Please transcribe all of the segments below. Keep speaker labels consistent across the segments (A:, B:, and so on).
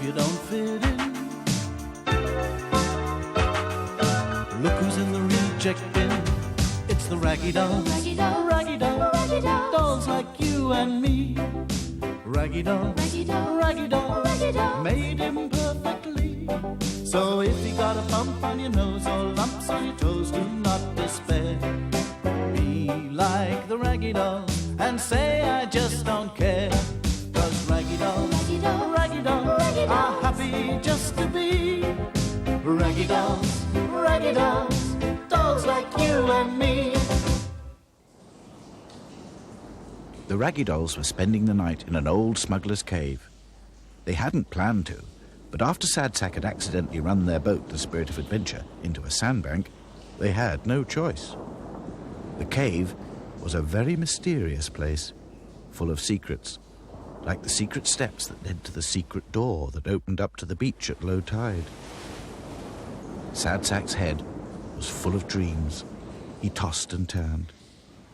A: you don't fit in. Look who's in the reject bin. It's the Raggy Dolls.
B: Raggy Dolls.
A: Raggy Dolls.
B: Raggy Dolls.
A: Dolls like you and me. Raggy Dolls.
B: Raggy Dolls.
A: Raggy Dolls.
B: Raggy Dolls.
A: Made him perfectly. So if you got a bump on your nose or lumps on your toes, do not despair. Be like the Raggy Dolls and say I just don't care. 'Cause Raggy Dolls,
B: Raggy Dolls.
A: Raggy Dolls,
B: Raggy Dolls.
A: are happy just to be Raggy Dolls, Raggy Dolls, dolls like you and me.
C: The Raggy Dolls were spending the night in an old smuggler's cave. They hadn't planned to, but after Sadsack had accidentally run their boat, the Spirit of Adventure, into a sandbank, they had no choice. The cave was a very mysterious place, full of secrets, like the secret steps that led to the secret door that opened up to the beach at low tide. Sadsack's head was full of dreams. He tossed and turned.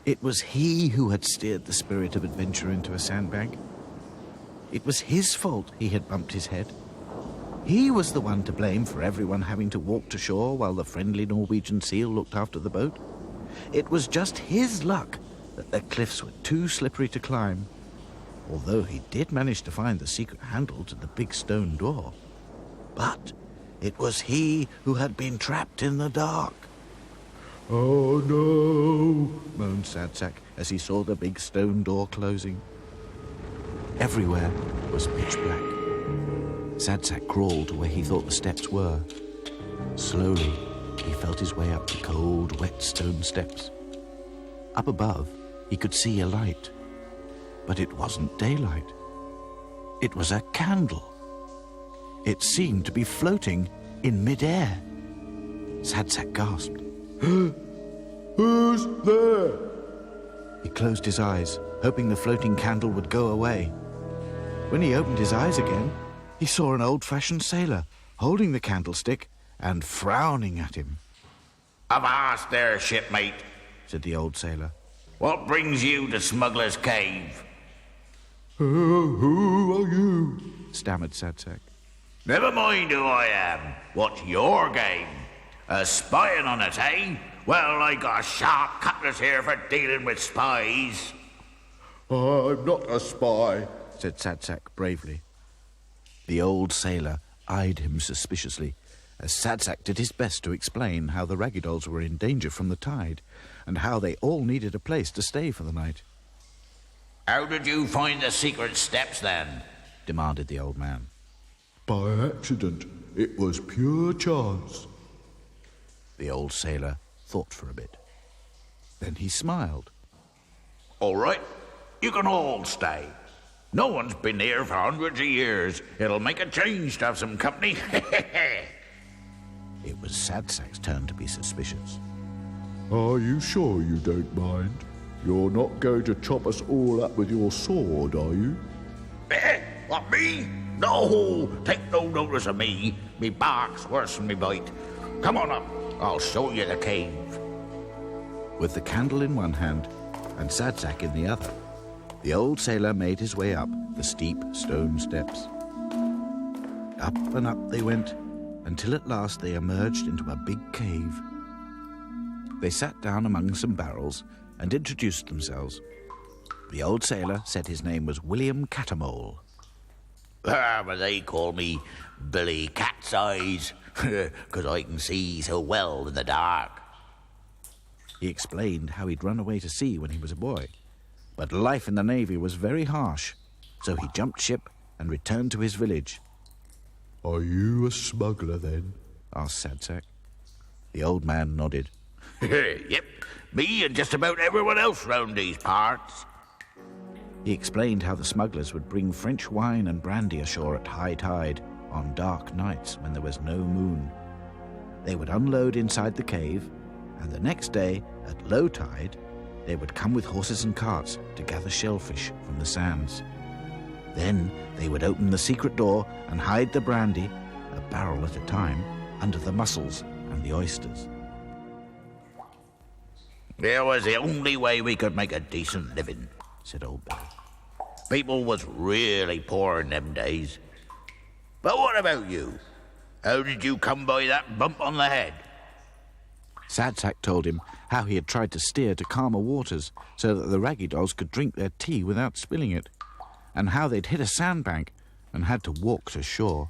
C: It was he who had steered the Spirit of Adventure into a sandbank. It was his fault he had bumped his head. He was the one to blame for everyone having to walk to shore while the friendly Norwegian seal looked after the boat. It was just his luck that the cliffs were too slippery to climb, although he did manage to find the secret handle to the big stone door. But it was he who had been trapped in the dark. "Oh, no," moaned Sadsack as he saw the big stone door closing. Everywhere was pitch black. Sadsack crawled to where he thought the steps were. Slowly, he felt his way up the cold, wet stone steps. Up above, he could see a light. But it wasn't daylight. It was a candle. It seemed to be floating in mid-air. Sadsack gasped. "Who's there?" He closed his eyes, hoping the floating candle would go away. When he opened his eyes again, he saw an old-fashioned sailor holding the candlestick and frowning at him.
D: "Avast there, shipmate,"
C: said the old sailor.
D: "What brings you to Smuggler's Cave?"
C: Who are you?" stammered Sadsack.
D: "Never mind who I am. What's your game? Spying on us, eh? Well, I got a sharp cutlass here for dealing with spies."
E: "I'm not a spy,"
C: said Sadsack bravely. The old sailor eyed him suspiciously as Sadsack did his best to explain how the Raggy Dolls were in danger from the tide and how they all needed a place to stay for the night.
D: "How did you find the secret steps, then?"
C: demanded the old man.
E: "By accident. It was pure chance."
C: The old sailor thought for a bit. Then he smiled.
D: "All right, you can all stay. No one's been here for hundreds of years. It'll make a change to have some company."
C: It was Sadsack's turn to be suspicious.
E: "Are you sure you don't mind? You're not going to chop us all up with your sword, are you?"
D: What, me? No, take no notice of me. Me bark's worse than me bite. Come on up, I'll show you the cave.
C: With the candle in one hand and Sadsack in the other, the old sailor made his way up the steep stone steps. Up and up they went, until at last they emerged into a big cave. They sat down among some barrels and introduced themselves. The old sailor said his name was William Cattermol.
D: But they call me Billy Cat's Eyes, 'cause I can see so well in the dark.
C: He explained how he'd run away to sea when he was a boy, but life in the Navy was very harsh, so he jumped ship and returned to his village.
E: "Are you a smuggler, then?"
C: asked Sadsack. The old man nodded.
D: Yep, me and just about everyone else round these parts.
C: He explained how the smugglers would bring French wine and brandy ashore at high tide on dark nights when there was no moon. They would unload inside the cave, and the next day, at low tide, they would come with horses and carts to gather shellfish from the sands. Then they would open the secret door and hide the brandy, a barrel at a time, under the mussels and the oysters.
D: It was the only way we could make a decent living,
C: said old Billy.
D: People was really poor in them days. But what about you? How did you come by that bump on the head?
C: Sadsack told him how he had tried to steer to calmer waters so that the Raggy Dolls could drink their tea without spilling it, and how they'd hit a sandbank and had to walk to shore.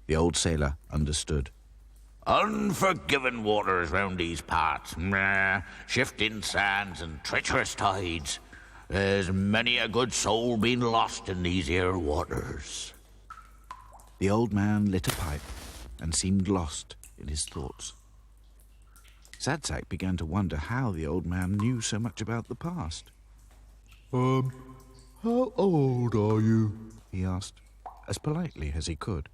C: The old sailor understood.
D: Unforgiven waters round these parts, shifting sands and treacherous tides. There's many a good soul been lost in these here waters.
C: The old man lit a pipe and seemed lost in his thoughts. Sadsack began to wonder how the old man knew so much about the past.
E: How old are you?
C: He asked, as politely as he could.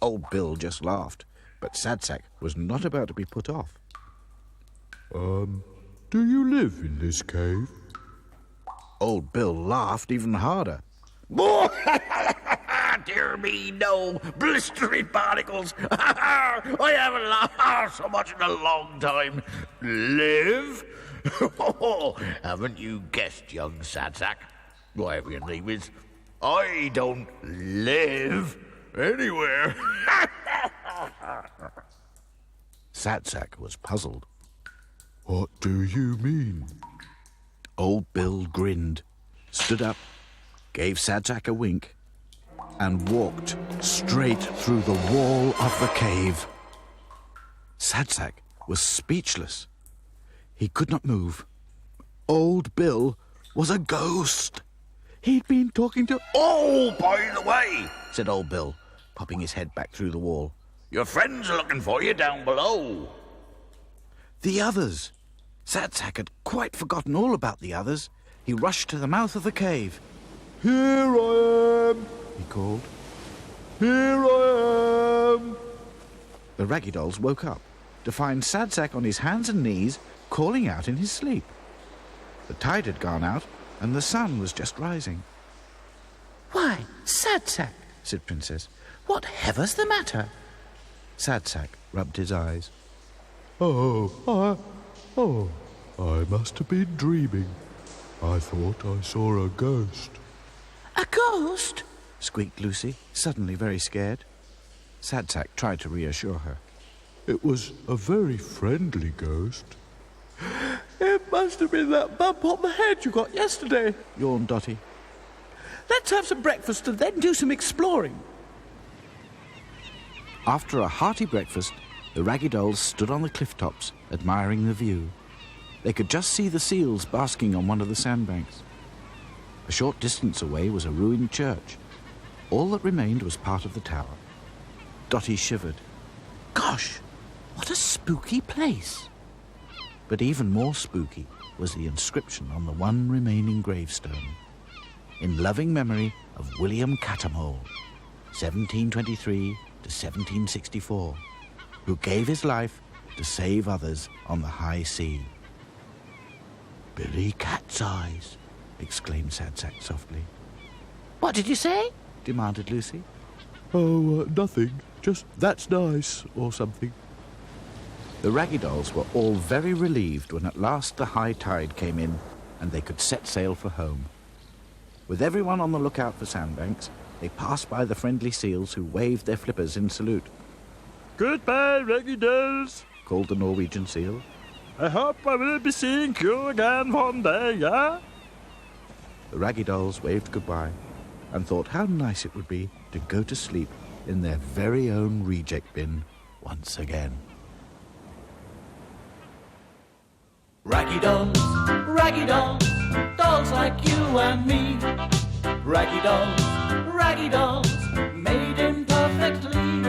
C: Old Bill just laughed, but Sadsack was not about to be put off.
E: Do you live in this cave?
C: Old Bill laughed even harder.
D: Dear me, no. Blistering barnacles. I haven't laughed so much in a long time. Live? Haven't you guessed, young Sadsack? Whatever your name is, I don't live anywhere.
C: Sadsack was puzzled.
E: What do you mean?
C: Old Bill grinned, stood up, gave Sadsack a wink, and walked straight through the wall of the cave. Sadsack was speechless. He could not move. Old Bill was a ghost. He'd been talking to...
D: Oh, by the way,
C: said Old Bill, popping his head back through the wall.
D: your friends are looking for you down below.
C: The others! Sadsack had quite forgotten all about the others. He rushed to the mouth of the cave.
E: Here I am,
C: He called.
E: here I am.
C: The Raggy Dolls woke up to find Sadsack on his hands and knees, calling out in his sleep. The tide had gone out, and the sun was just rising. "Why, Sadsack," said Princess, "what hever's the matter?" Sadsack rubbed his eyes.
E: I must have been dreaming. I thought I saw a ghost.
C: "A ghost?" squeaked Lucy, suddenly very scared. Sadsack tried to reassure her.
E: It was a very friendly ghost.
B: It must have been that bump on the head you got yesterday.
C: Yawned Dotty.
B: Let's have some breakfast and then do some exploring.
C: After a hearty breakfast, the Raggy Dolls stood on the cliff tops, admiring the view. They could just see the seals basking on one of the sandbanks. A short distance away was a ruined church. All that remained was part of the tower. Dotty shivered. Gosh, what a spooky place! But even more spooky was the inscription on the one remaining gravestone. In loving memory of William Cattermol, 1723 to 1764, who gave his life to save others on the high sea. "Billy Cat's eyes," exclaimed Sadsack softly. "What did you say?" demanded Lucy.
E: Oh, nothing. Just, that's nice, or something.
C: The Raggy Dolls were all very relieved when at last the high tide came in and they could set sail for home. With everyone on the lookout for sandbanks, they passed by the friendly seals who waved their flippers in salute.
B: Goodbye, Raggy Dolls.
C: Called the Norwegian seal.
B: I hope I will be seeing you again one day, yeah?
C: The Raggy Dolls waved goodbye and thought how nice it would be to go to sleep in their very own reject bin once again.
A: Raggy dolls, dolls like you and me. Raggy dolls, made imperfectly.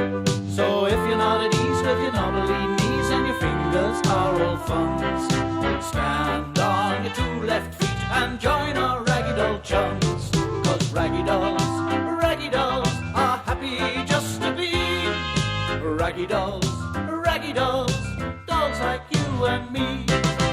A: So if you're not at ease with your knobbly knees and your fingers are all funds, stand